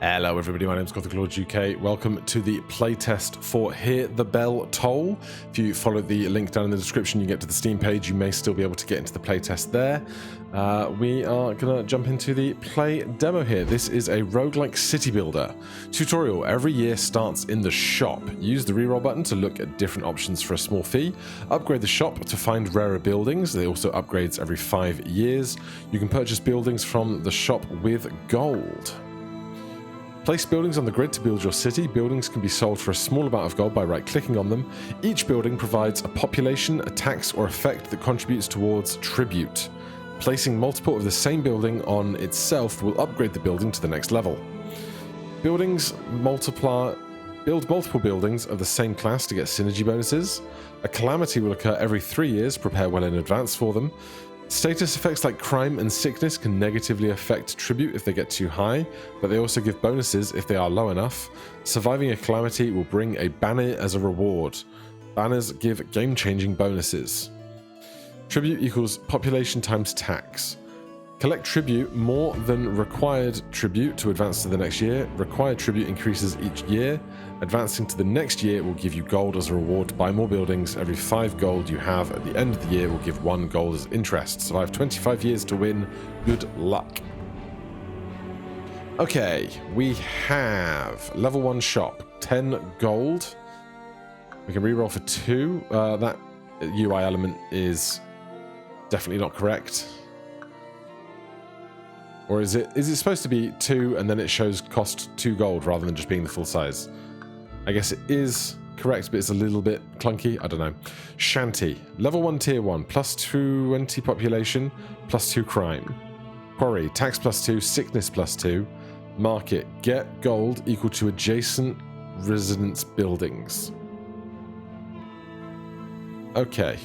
Hello everybody, my name is Gothic Lord UK. Welcome to the playtest for Hear the Bell Toll. If you follow the link down in the description, you get to the Steam page. You may still be able to get into the playtest there. We are going to jump into the play demo here. This is a roguelike city builder. Tutorial every year starts in the shop. Use the reroll button to look at different options for a small fee. Upgrade the shop to find rarer buildings. They also upgrades every 5 years. You can purchase buildings from the shop with gold. Place buildings on the grid to build your city. Buildings can be sold for a small amount of gold by right-clicking on them. Each building provides a population, a tax, or effect that contributes towards tribute. Placing multiple of the same building on itself will upgrade the building to the next level. Build multiple buildings of the same class to get synergy bonuses. A calamity will occur every 3 years. Prepare well in advance for them. Status effects like crime and sickness can negatively affect tribute if they get too high, but they also give bonuses if they are low enough. Surviving a calamity will bring a banner as a reward. Banners give game-changing bonuses. Tribute equals population times tax. Collect tribute more than required tribute to advance to the next year. Required tribute increases each year. Advancing to the next year will give you gold as a reward to buy more buildings. Every 5 gold you have at the end of the year will give 1 gold as interest. Survive 25 years to win. Good luck. Okay, we have level 1 shop, 10 gold. We can reroll for 2. That UI element is definitely not correct. Or is it supposed to be 2 and then it shows cost 2 gold rather than just being the full size? I guess it is correct, but it's a little bit clunky. I don't know. Shanty. Level 1 tier 1. Plus 20 population. Plus 2 crime. Quarry. Tax plus 2. Sickness plus 2. Market. Get gold equal to adjacent residence buildings. Okay.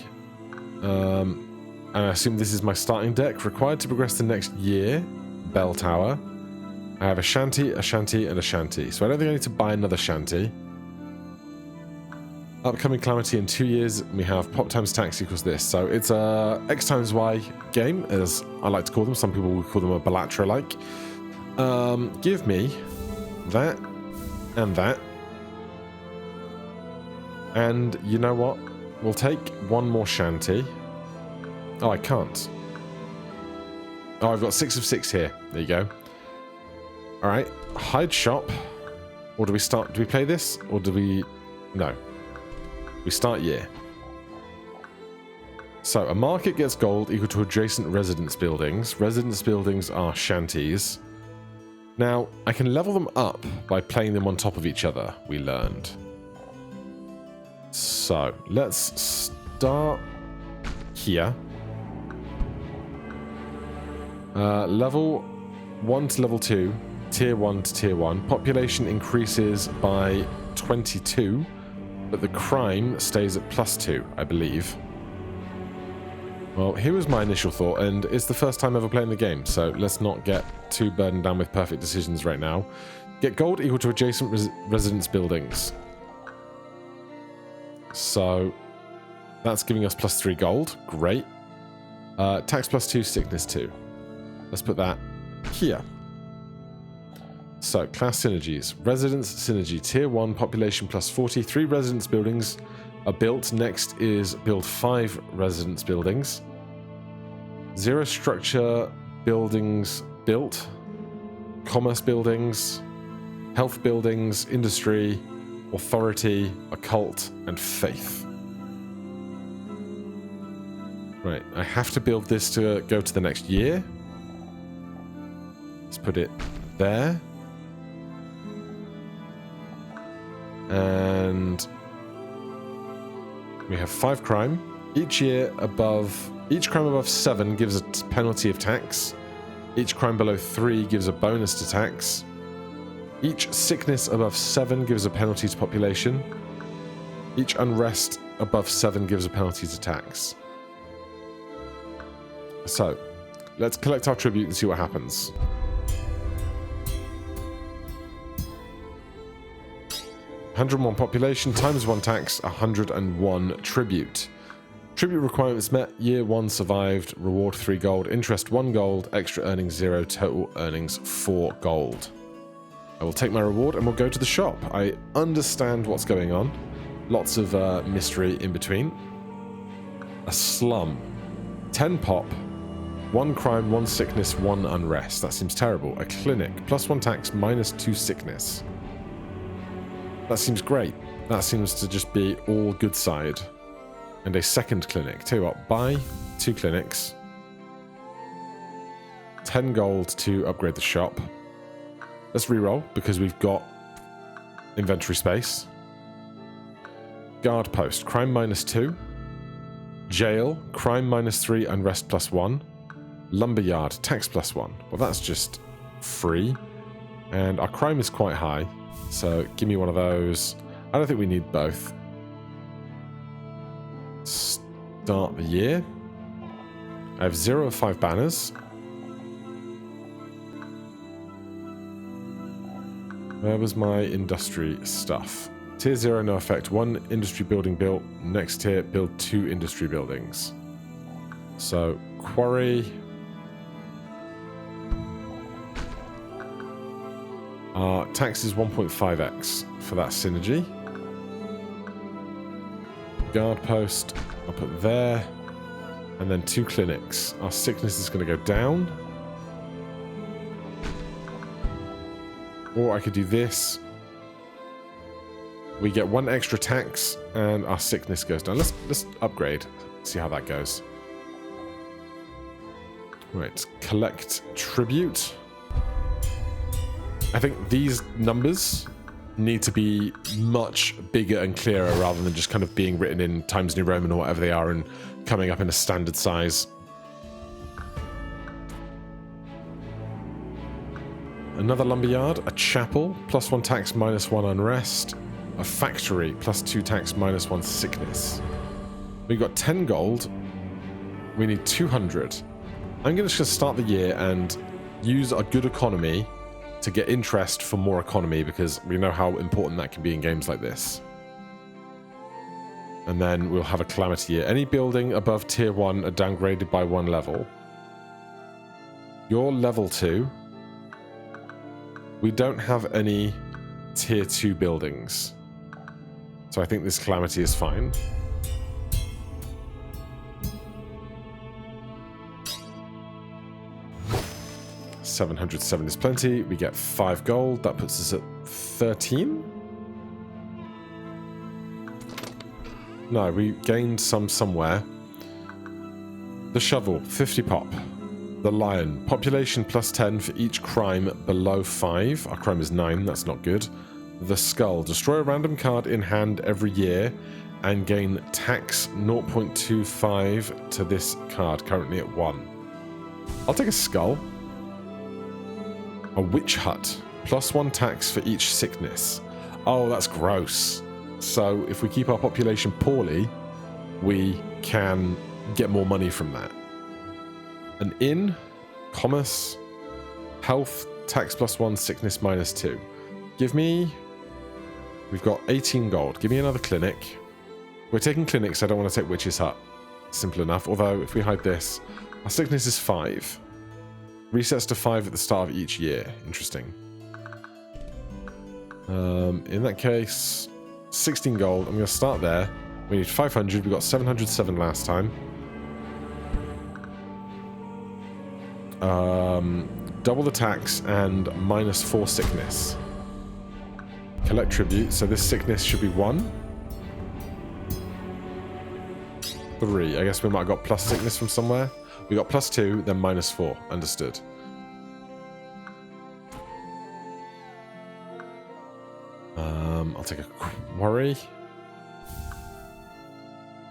And I assume this is my starting deck. Required to progress the next year. Bell tower. I have a shanty, and a shanty. So I don't think I need to buy another shanty. Upcoming calamity in 2 years. We have pop times tax equals this. So it's a X times Y game, as I like to call them. Some people would call them a Bellatra-like. Give me that and that. And you know what? We'll take 1 more shanty. Oh, I can't. Oh, I've got 6 of 6 here. There you go. All right. Hide shop. Or do we start? Do we play this? Or do we... No. We start year. So, a market gets gold equal to adjacent residence buildings. Residence buildings are shanties. Now, I can level them up by playing them on top of each other, we learned. So, let's start here. Level 1 to level 2, tier 1 to tier 1. Population increases by 22, but the crime stays at plus 2, I believe. Well, here was my initial thought, and it's the first time ever playing the game, so let's not get too burdened down with perfect decisions right now. Get gold equal to adjacent residence buildings. So, that's giving us plus 3 gold. Great. Tax plus 2, sickness 2. Let's put that here. So, class synergies. Residence synergy. Tier 1, population plus 40. 3 residence buildings are built. Next is build 5 residence buildings. 0 structure buildings built. Commerce buildings. Health buildings. Industry. Authority. Occult. And faith. Right, I have to build this to go to the next year. Let's put it there. And we have 5 crime. Each crime above 7 gives a penalty of tax. Each crime below 3 gives a bonus to tax. Each sickness above 7 gives a penalty to population. Each unrest above 7 gives a penalty to tax. So, let's collect our tribute and see what happens. 101 population times 1 tax, 101 tribute. Tribute requirements met. Year 1 survived. Reward 3 gold. Interest 1 gold. Extra earnings 0. Total earnings 4 gold. I will take my reward and we'll go to the shop. I understand what's going on. Lots of mystery in between. A slum. 10 pop. 1 crime, 1 sickness, 1 unrest. That seems terrible. A clinic. +1 tax, -2 sickness. That seems great. That seems to just be all good side. And a second clinic. Tell you what, buy 2 clinics. 10 gold to upgrade the shop. Let's reroll because we've got inventory space. Guard post, crime -2. Jail, crime -3, unrest +1. Lumberyard, tax +1. Well, that's just free. And our crime is quite high. So give me one of those. I don't think we need both. Start the year. I have 0 of 5 banners. Where was my industry stuff? Tier 0, no effect. 1 industry building built. Next tier, build 2 industry buildings. So, quarry. Tax is 1.5x for that synergy. Guard post, I'll put there. And then 2 clinics. Our sickness is going to go down. Or I could do this. We get 1 extra tax and our sickness goes down. Let's upgrade. See how that goes. Right, collect tribute. I think these numbers need to be much bigger and clearer rather than just kind of being written in Times New Roman or whatever they are and coming up in a standard size. Another lumberyard, a chapel, +1 tax, -1 unrest, a factory, +2 tax, -1 sickness. We've got 10 gold. We need 200. I'm going to start the year and use a good economy to get interest for more economy because we know how important that can be in games like this. And then we'll have a Calamity year. Any building above tier 1 are downgraded by 1 level. You're level 2. We don't have any tier 2 buildings. So I think this Calamity is fine. $707 is plenty. We get 5 gold. That puts us at 13. No, we gained some somewhere. The shovel, 50 pop. The lion, population +10 for each crime below 5. Our crime is 9, that's not good. The skull, destroy a random card in hand every year and gain tax 0.25 to this card, currently at 1. I'll take a skull. A witch hut, +1 tax for each sickness. Oh, that's gross. So if we keep our population poorly, we can get more money from that. An inn, commerce, health, tax +1, sickness -2. Give me... We've got 18 gold. Give me another clinic. We're taking clinics, I don't want to take witch's hut. Simple enough. Although, if we hide this, our sickness is 5. Resets to 5 at the start of each year. Interesting. In that case, 16 gold. I'm going to start there. We need 500. We got 707 last time. Double the tax and -4 sickness. Collect tribute. So this sickness should be 1. 3. I guess we might have got plus sickness from somewhere. We got +2, then -4. Understood. I'll take a quarry.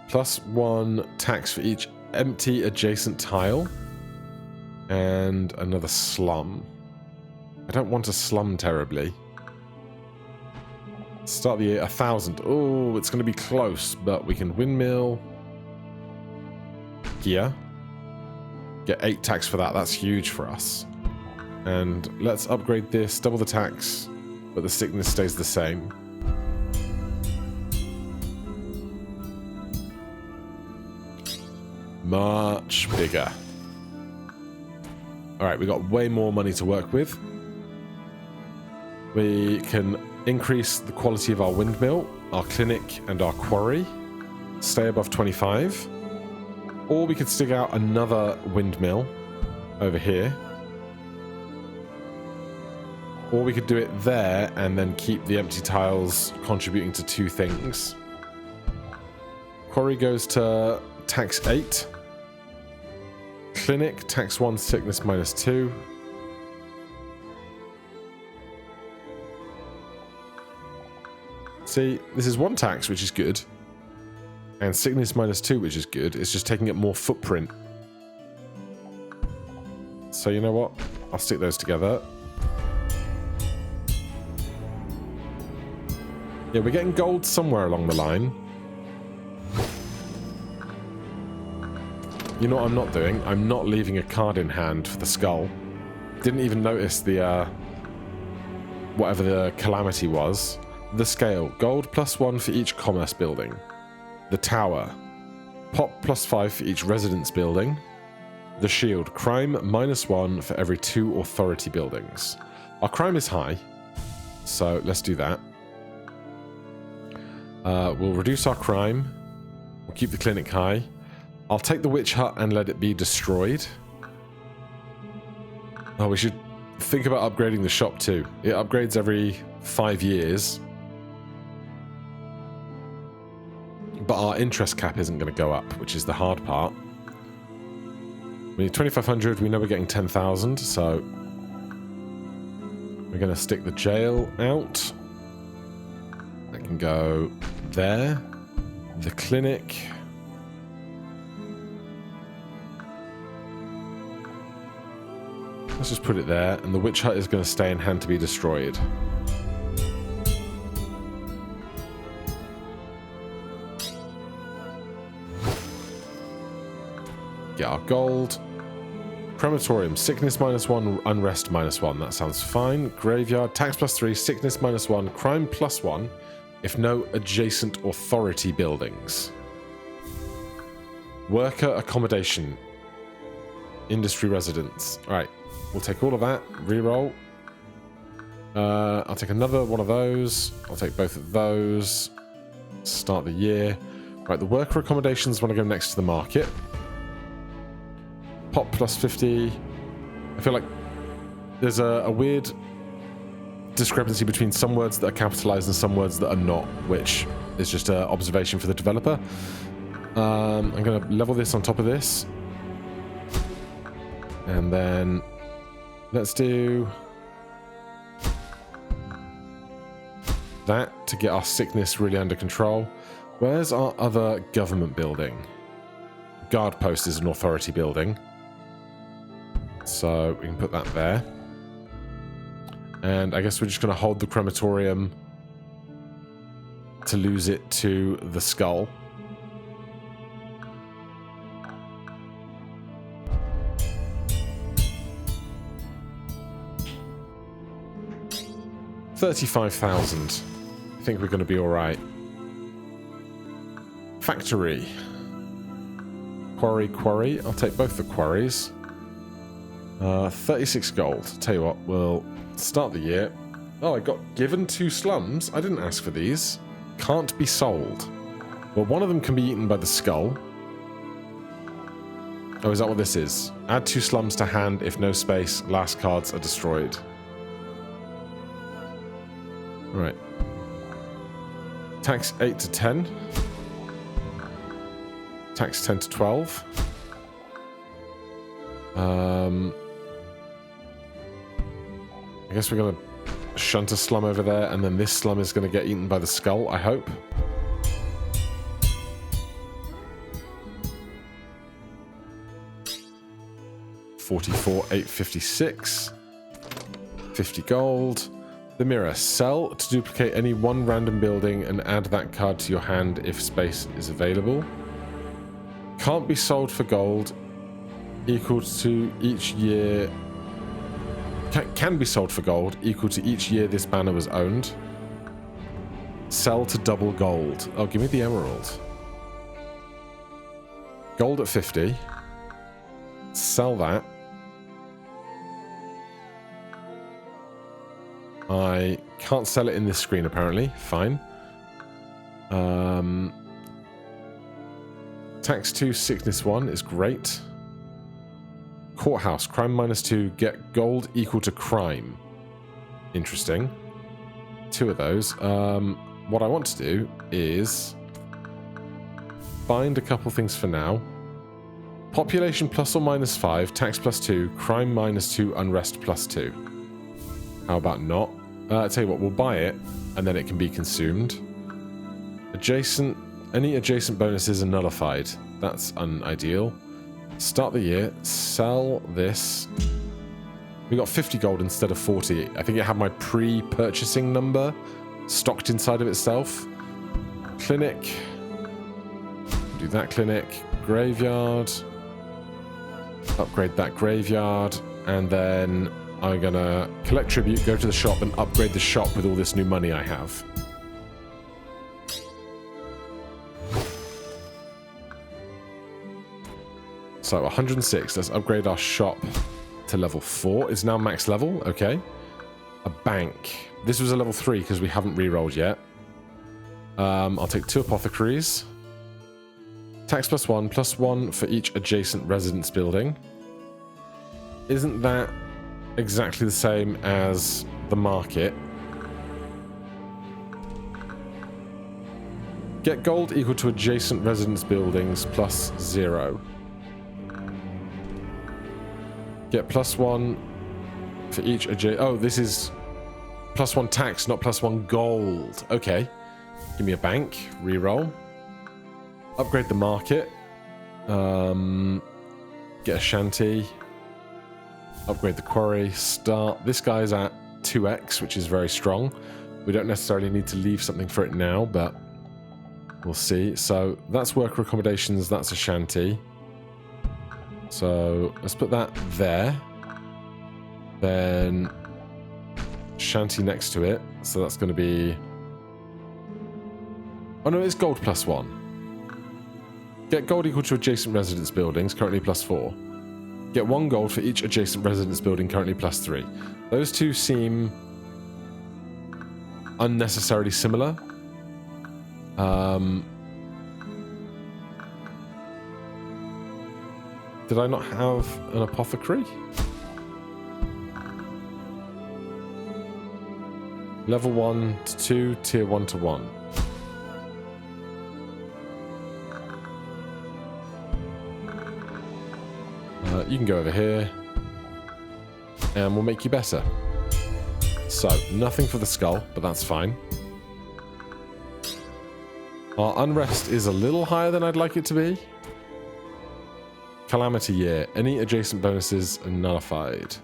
+1 tax for each empty adjacent tile. And another slum. I don't want a slum terribly. Start the year 1,000. Oh, it's going to be close, but we can windmill. Gear. Get 8 tax for that. That's huge for us. And let's upgrade this. Double the tax, but the sickness stays the same. Much bigger. Alright, we got way more money to work with. We can increase the quality of our windmill, our clinic, and our quarry. Stay above 25. Or we could stick out another windmill over here. Or we could do it there and then keep the empty tiles contributing to two things. Quarry goes to tax 8. Clinic, tax 1, sickness -2. See, this is 1 tax, which is good. And sickness -2, which is good. It's just taking up more footprint. So you know what? I'll stick those together. Yeah, we're getting gold somewhere along the line. You know what I'm not doing? I'm not leaving a card in hand for the skull. Didn't even notice the, whatever the Calamity was. The scale. Gold +1 for each commerce building. The tower. Pop +5 for each residence building. The shield. Crime -1 for every 2 authority buildings. Our crime is high, so let's do that. We'll reduce our crime. We'll keep the clinic high. I'll take the witch hut and let it be destroyed. Oh, we should think about upgrading the shop too. It upgrades every 5 years. But our interest cap isn't going to go up, which is the hard part. We need 2,500. We know we're getting 10,000, so we're going to stick the jail out. That can go there. The clinic. Let's just put it there, and the witch hut is going to stay in hand to be destroyed. Get our gold. Crematorium, sickness -1, unrest -1. That sounds fine. Graveyard, tax +3, sickness -1, crime +1, if no adjacent authority buildings. Worker accommodation. Industry residence. Alright, we'll take all of that. Reroll. I'll take another one of those. I'll take both of those. Start the year. Right, the worker accommodations want to go next to the market. Pop +50. I feel like there's a weird discrepancy between some words that are capitalized and some words that are not, which is just an observation for the developer. I'm going to level this on top of this. And then let's do that to get our sickness really under control. Where's our other government building? Guard post is an authority building. So we can put that there. And I guess we're just going to hold the crematorium to lose it to the skull. $35,000. I think we're going to be all right. Factory. Quarry. I'll take both the quarries. 36 gold. Tell you what, we'll start the year. Oh, I got given 2 slums. I didn't ask for these. Can't be sold. Well, one of them can be eaten by the skull. Oh, is that what this is? Add 2 slums to hand if no space. Last cards are destroyed. Right. Tax 8 to 10. Tax 10 to 12. I guess we're going to shunt a slum over there, and then this slum is going to get eaten by the skull, I hope. $44,856. 50 gold. The mirror. Sell to duplicate any one random building and add that card to your hand if space is available. Can't be sold for gold. Equal to each year... Can be sold for gold, equal to each year this banner was owned. Sell to double gold. Oh, give me the emerald. Gold at 50. Sell that. I can't sell it in this screen, apparently. Fine. Tax 2, sickness 1 is great. Courthouse, crime -2, get gold equal to crime. Interesting. 2 of those. What I want to do is find a couple things for now. Population ±5, tax +2, crime -2, unrest +2. How about not? I'll tell you what, we'll buy it, and then it can be consumed. Adjacent, any adjacent bonuses are nullified. That's unideal. Start the year, sell this. We got 50 gold instead of 40. I think it had my pre-purchasing number stocked inside of itself. Clinic. Do that clinic. Graveyard. Upgrade that graveyard. And then I'm going to collect tribute, go to the shop, and upgrade the shop with all this new money I have. So 106. Let's upgrade our shop to level 4. It's now max level. Okay. A bank. This was a level 3 because we haven't re-rolled yet. I'll take 2 apothecaries. Tax +1 for each adjacent residence building. Isn't that exactly the same as the market? Get gold equal to adjacent residence buildings +0. Get +1 for each adjacent... Oh, this is +1 tax, not +1 gold. Okay. Give me a bank. Reroll. Upgrade the market. Get a shanty. Upgrade the quarry. Start. This guy's at 2x, which is very strong. We don't necessarily need to leave something for it now, but we'll see. So that's worker accommodations. That's a shanty. So let's put that there. Then shanty next to it. So that's going to be... Oh no, it's gold +1. Get gold equal to adjacent residence buildings, currently +4. Get 1 gold for each adjacent residence building, currently +3. Those two seem unnecessarily similar. Did I not have an apothecary? Level 1 to 2, tier 1 to 1. You can go over here, and we'll make you better. So, nothing for the skull, but that's fine. Our unrest is a little higher than I'd like it to be. Calamity year. Any adjacent bonuses are nullified.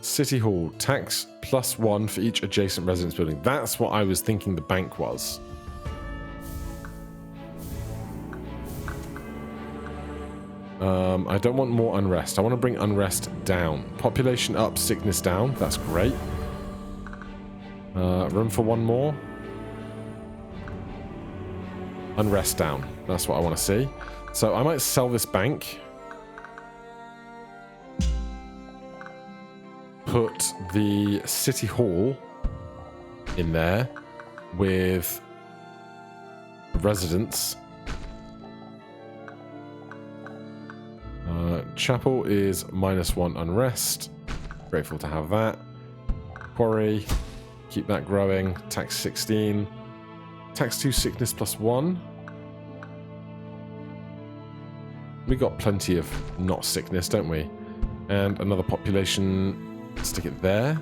City Hall. Tax +1 for each adjacent residence building. That's what I was thinking the bank was. I don't want more unrest. I want to bring unrest down. Population up, sickness down. That's great. Room for 1 more. Unrest down. That's what I want to see. So I might sell this bank. Put the City Hall in there with residents. Chapel is -1 unrest. Grateful to have that. Quarry. Keep that growing. Tax 16. Tax 2 sickness +1. We got plenty of not sickness, don't we? And another population. Stick it there.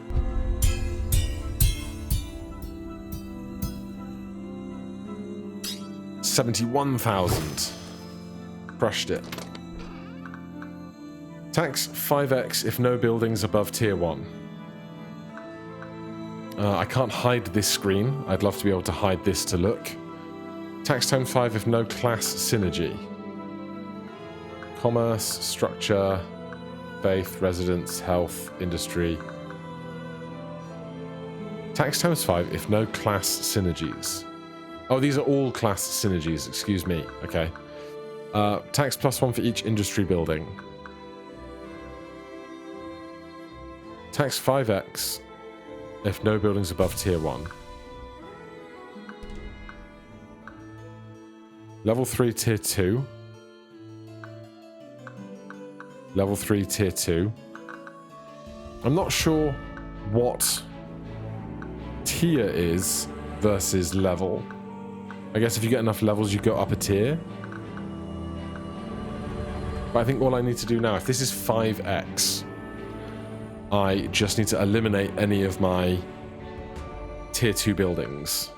$71,000. Crushed it. Tax 5x if no buildings above tier 1. I can't hide this screen. I'd love to be able to hide this to look. Tax times 5 if no class synergy. Commerce, structure, faith, residence, health, industry. Tax times 5 if no class synergies. Oh, these are all class synergies, excuse me. Okay. Tax +1 for each industry building. Tax 5x if no buildings above tier 1. Level 3 tier 2. Level 3 tier 2. I'm not sure what tier is versus level. I guess if you get enough levels, you go up a tier. But I think all I need to do now, if this is 5x, I just need to eliminate any of my tier 2 buildings.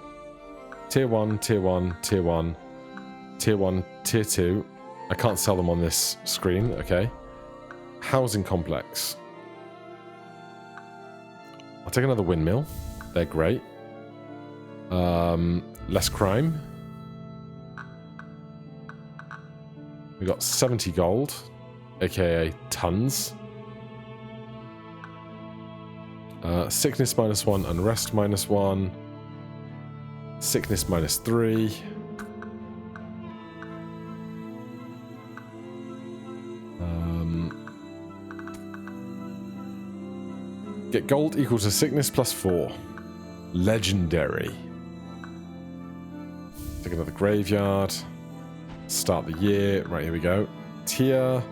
Tier 1, tier 1, tier 1, tier 1, tier 2. I can't sell them on this screen, okay. Housing complex. I'll take another windmill. They're great. Less crime. We got 70 gold, aka tons. Sickness -1, unrest -1, sickness -3. Get gold equal to sickness +4. Legendary. Take another graveyard. Start the year. Right, here we go. Tier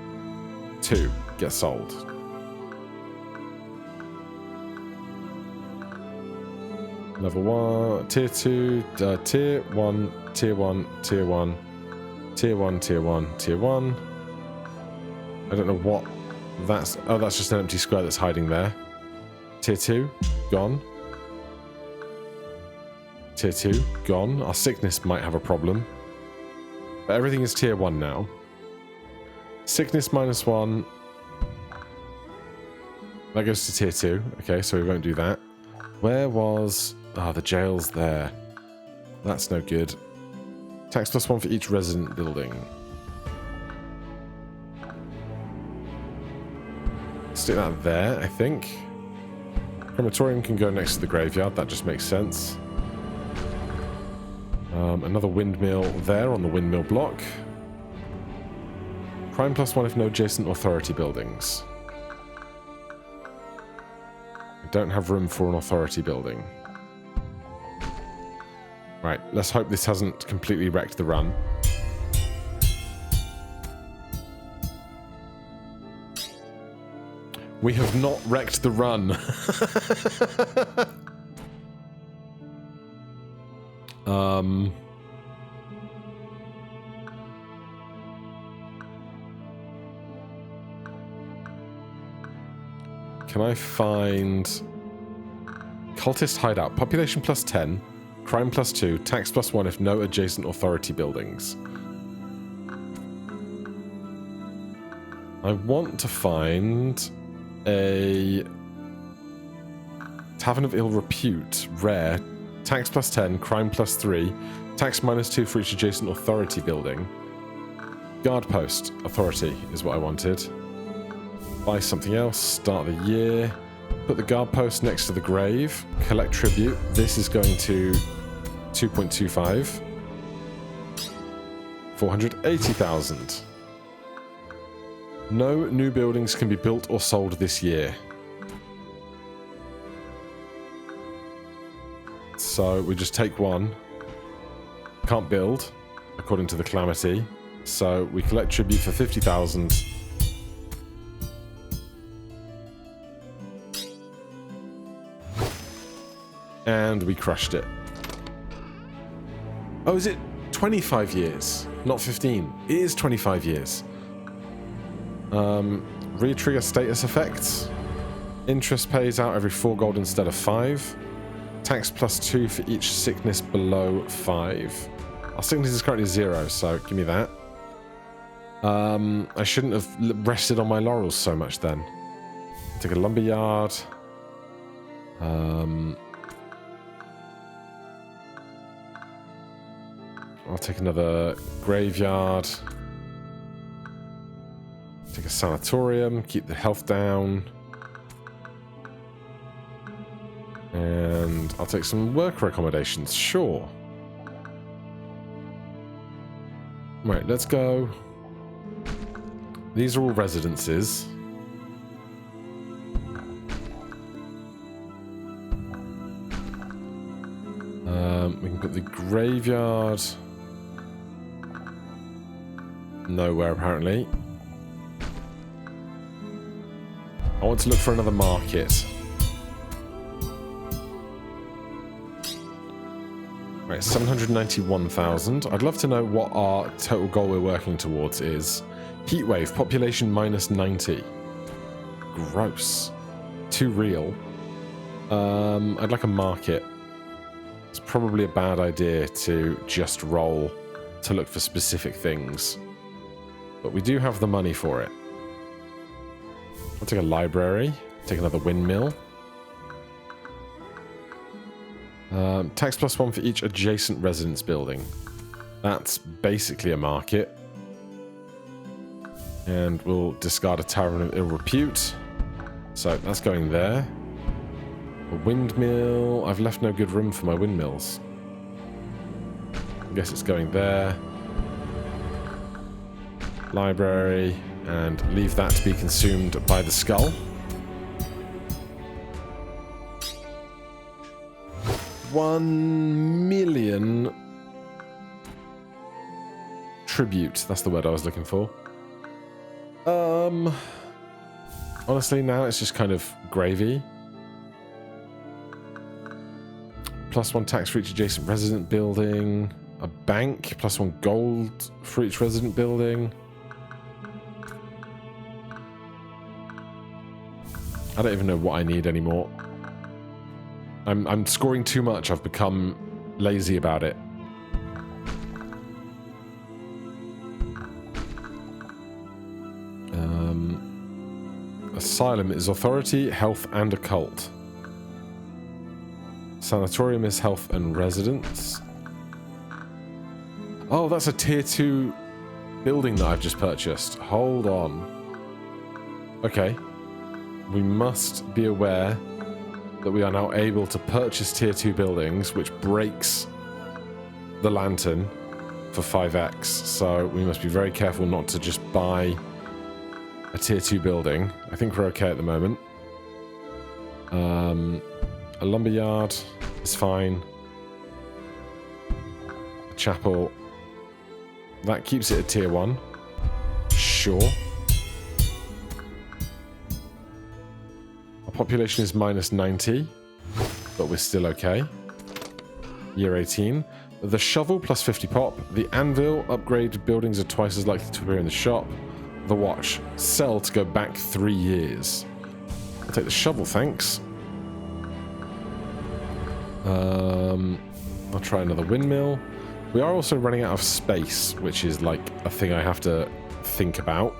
2. Get sold. Level 1. Tier 2. Tier 1. Tier 1. Tier 1. Tier 1. Tier 1. Tier 1. I don't know what that's... Oh, that's just an empty square that's hiding there. Tier 2. Gone. Tier 2. Gone. Our sickness might have a problem. But everything is tier 1 now. Sickness -1. That goes to tier 2. Okay, so we won't do that. Where was... Ah, the jail's there. That's no good. Tax +1 for each resident building. Stick that there, I think. Crematorium can go next to the graveyard. That just makes sense. Another windmill there on the windmill block. Crime +1 if no adjacent authority buildings. I don't have room for an authority building. Right, let's hope this hasn't completely wrecked the run. We have not wrecked the run. Can I find cultist hideout? Population +10, crime +2, tax +1 if no adjacent authority buildings. I want to find a Tavern of Ill Repute, rare, tax +10, crime +3, tax -2 for each adjacent authority building. Guard post, authority is what I wanted. Buy something else, start the year, put the guard post next to the grave, collect tribute. This is going to 2.25. 480,000. No new buildings can be built or sold this year. So we just take one. Can't build, according to the Calamity. So we collect tribute for 50,000. And we crushed it. Oh, is it 25 years? Not 15. It is 25 years. Re-trigger status effects. Interest pays out every 4 gold instead of 5. Tax +2 for each sickness below 5. Our sickness is currently 0, so give me that. I shouldn't have rested on my laurels so much then. Take a lumberyard. I'll take another graveyard. Take a sanatorium, keep the health down. And I'll take some worker accommodations, sure. Right, let's go. These are all residences. We can put the graveyard nowhere, apparently. I want to look for another market. Right, 791,000. I'd love to know what our total goal we're working towards is. Heatwave, population minus 90. Gross. Too real. I'd like a market. It's probably a bad idea to just roll to look for specific things. But we do have the money for it. I'll take a library. Take another windmill. Tax +1 for each adjacent residence building. That's basically a market. And we'll discard a tavern of ill repute. So that's going there. A windmill. I've left no good room for my windmills. I guess it's going there. Library. And leave that to be consumed by the skull. $1 million tribute. That's the word I was looking for. Honestly, now it's just kind of gravy. +1 tax for each adjacent resident building. A bank. +1 gold for each resident building. I don't even know what I need anymore. I'm scoring too much. I've become lazy about it. Asylum is authority, health, and occult. Sanatorium is health and residence. Oh, that's a tier 2 building that I've just purchased. Hold on. Okay. We must be aware that we are now able to purchase tier 2 buildings, which breaks the lantern for 5x. So we must be very careful not to just buy a tier 2 building. I think we're okay at the moment. A lumberyard is fine. A chapel. That keeps it at tier 1. Sure. Our population is minus 90, but we're still okay. Year 18. The shovel plus 50 pop. The anvil, upgrade buildings are twice as likely to appear in the shop. The watch, sell to go back 3 years. I'll take the shovel, thanks. I'll try another windmill. We are also running out of space, which is like a thing I have to think about.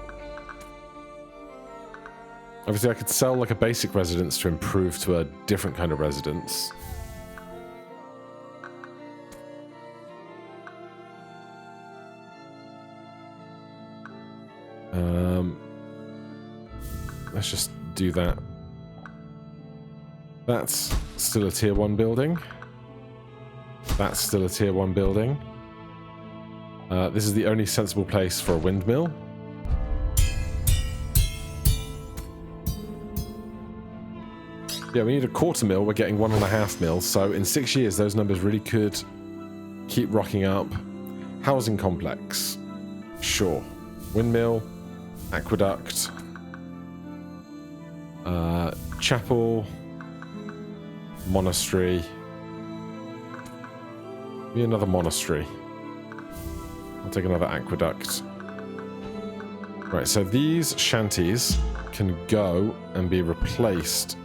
Obviously, I could sell like a basic residence to improve to a different kind of residence. Let's just do that. That's still a tier 1 building. That's still a tier 1 building. This is the only sensible place for a windmill. Yeah, we need a quarter mil. We're getting 1.5 mil. So in 6 years, those numbers really could keep rocking up. Housing complex. Sure. Windmill. Aqueduct. Chapel. Monastery. Be another monastery. I'll take another aqueduct. Right, so these shanties can go and be replaced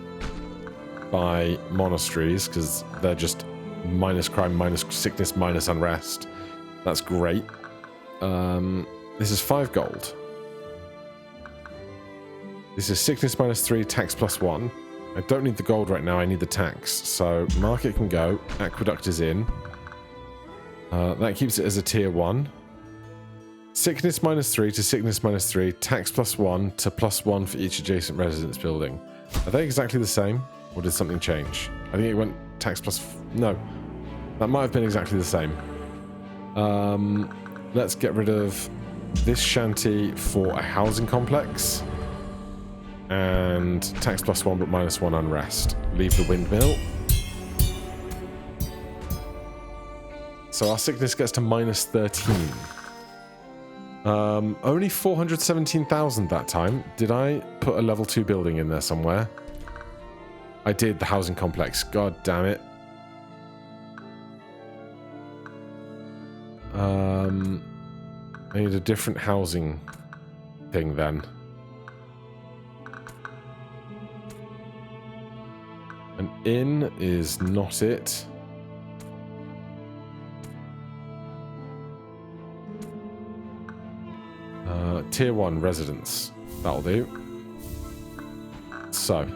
by monasteries because they're just minus crime, minus sickness, minus unrest. That's great. This is 5 gold. This is sickness minus 3, tax plus 1. I don't need the gold right now, I need the tax. So market can go, aqueduct is in. That keeps it as a tier 1. Sickness minus 3 to sickness minus 3, tax plus 1 to plus 1 for each adjacent residence building. Are they exactly the same? Or did something change? I think it went tax plus... No. That might have been exactly the same. Let's get rid of this shanty for a housing complex. And tax plus 1 but minus 1 unrest. Leave the windmill. So our sickness gets to minus 13. Only 417,000 that time. Did I put a level 2 building in there somewhere? I did, the housing complex. God damn it. I need a different housing thing then. An inn is not it. Tier 1 residence. That'll do. So,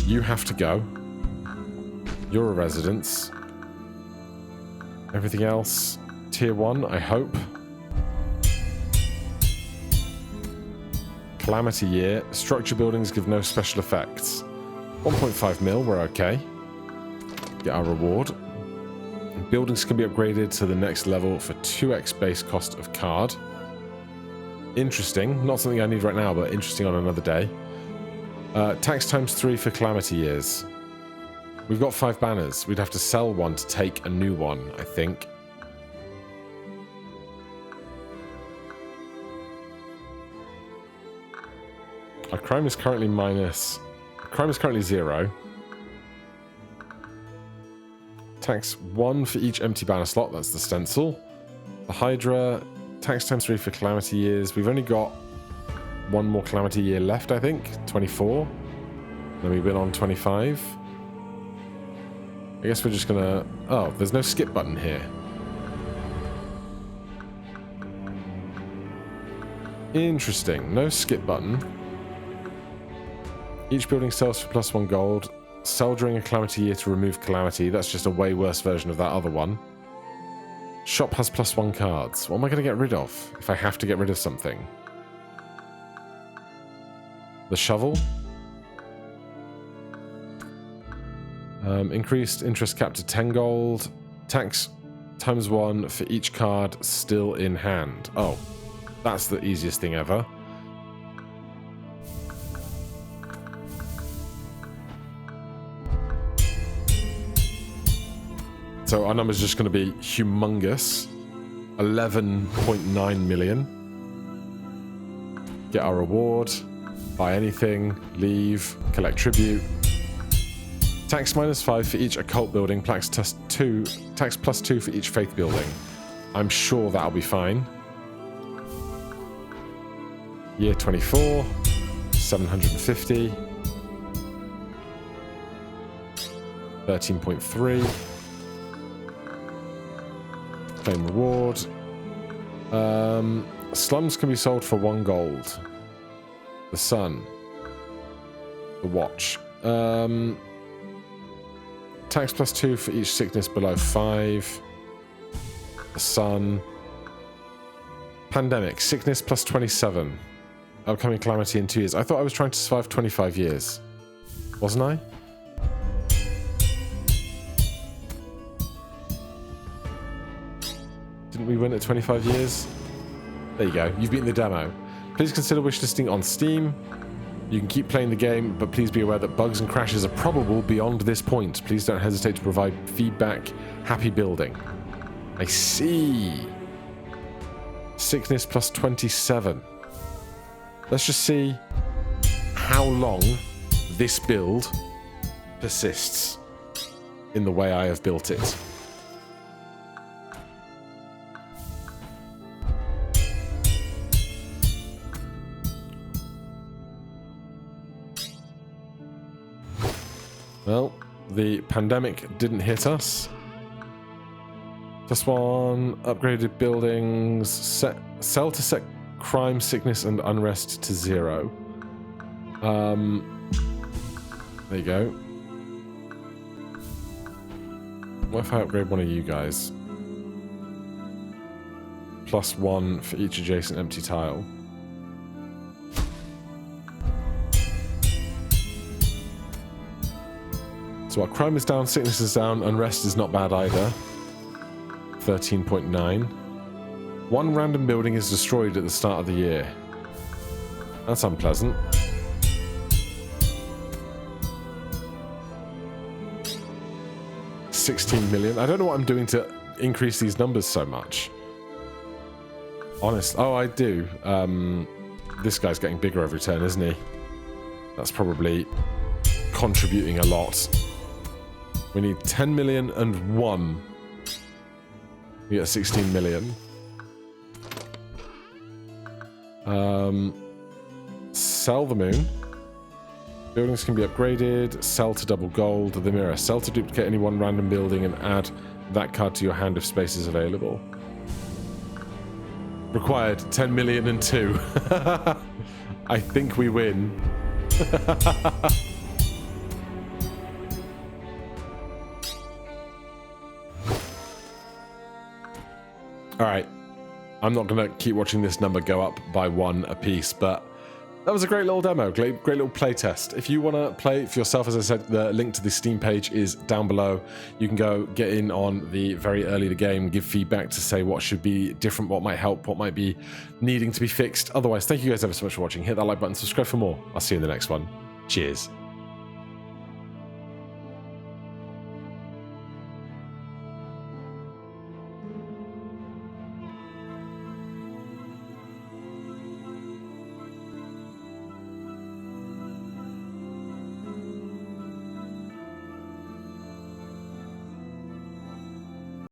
you have to go. You're a residence. Everything else, Tier 1, I hope. Calamity year. Structure buildings give no special effects. 1.5 mil, we're okay. Get our reward. Buildings can be upgraded to the next level for 2x base cost of card. Interesting. Not something I need right now, but interesting on another day. Tax times 3 for Calamity years. We've got 5 banners. We'd have to sell one to take a new one, I think. Our crime is currently minus... Crime is currently 0. Tax 1 for each empty banner slot. That's the stencil. The Hydra... Tax times 3 for Calamity years. We've only got 1 more Calamity year left, I think. 24. Then we win on 25. I guess we're just gonna... Oh, there's no skip button here. Interesting. No skip button. Each building sells for +1 gold. Sell during a Calamity year to remove Calamity. That's just a way worse version of that other one. Shop has +1 cards. What am I going to get rid of if I have to get rid of something? The shovel. Increased interest cap to 10 gold. Tax times 1 for each card still in hand. Oh, that's the easiest thing ever. So our number's just going to be humongous. 11.9 million. Get our reward. Buy anything. Leave. Collect tribute. Tax -5 for each occult building. Tax +2 for each faith building. I'm sure that'll be fine. Year 24. 750. 13.3. Claim reward. Slums can be sold for 1 gold. The sun. The watch. Tax +2 for each sickness below 5. The sun. Pandemic. Sickness +27. Upcoming calamity in 2 years. I thought I was trying to survive 25 years. Wasn't I? Didn't we win at 25 years? There you go. You've beaten the demo. Please consider wishlisting on Steam. You can keep playing the game, but please be aware that bugs and crashes are probable beyond this point. Please don't hesitate to provide feedback. Happy building. I see. Sickness +27. Let's just see how long this build persists in the way I have built it. Well, the pandemic didn't hit us. +1, upgraded buildings, sell to set crime, sickness, and unrest to 0. There you go. What if I upgrade one of you guys? +1 for each adjacent empty tile. So our crime is down, sickness is down, unrest is not bad either. 13.9. 1 random building is destroyed at the start of the year. That's unpleasant. $16 million. I don't know what I'm doing to increase these numbers so much? Honest. Oh, I do. This guy's getting bigger every turn, isn't he? That's probably contributing a lot. We need 10 million and 1. We get 16 million. Sell the moon. Buildings can be upgraded. Sell to double gold. The mirror. Sell to duplicate any one random building and add that card to your hand if space is available. Required 10 million and 2. I think we win. Alright. I'm not going to keep watching this number go up by 1 apiece, but that was a great little demo, great little play test. If you want to play for yourself, as I said, the link to the Steam page is down below. You can go get in on the very early of the game, give feedback to say what should be different, what might help, what might be needing to be fixed. Otherwise, thank you guys ever so much for watching. Hit that like button, subscribe for more. I'll see you in the next one. Cheers.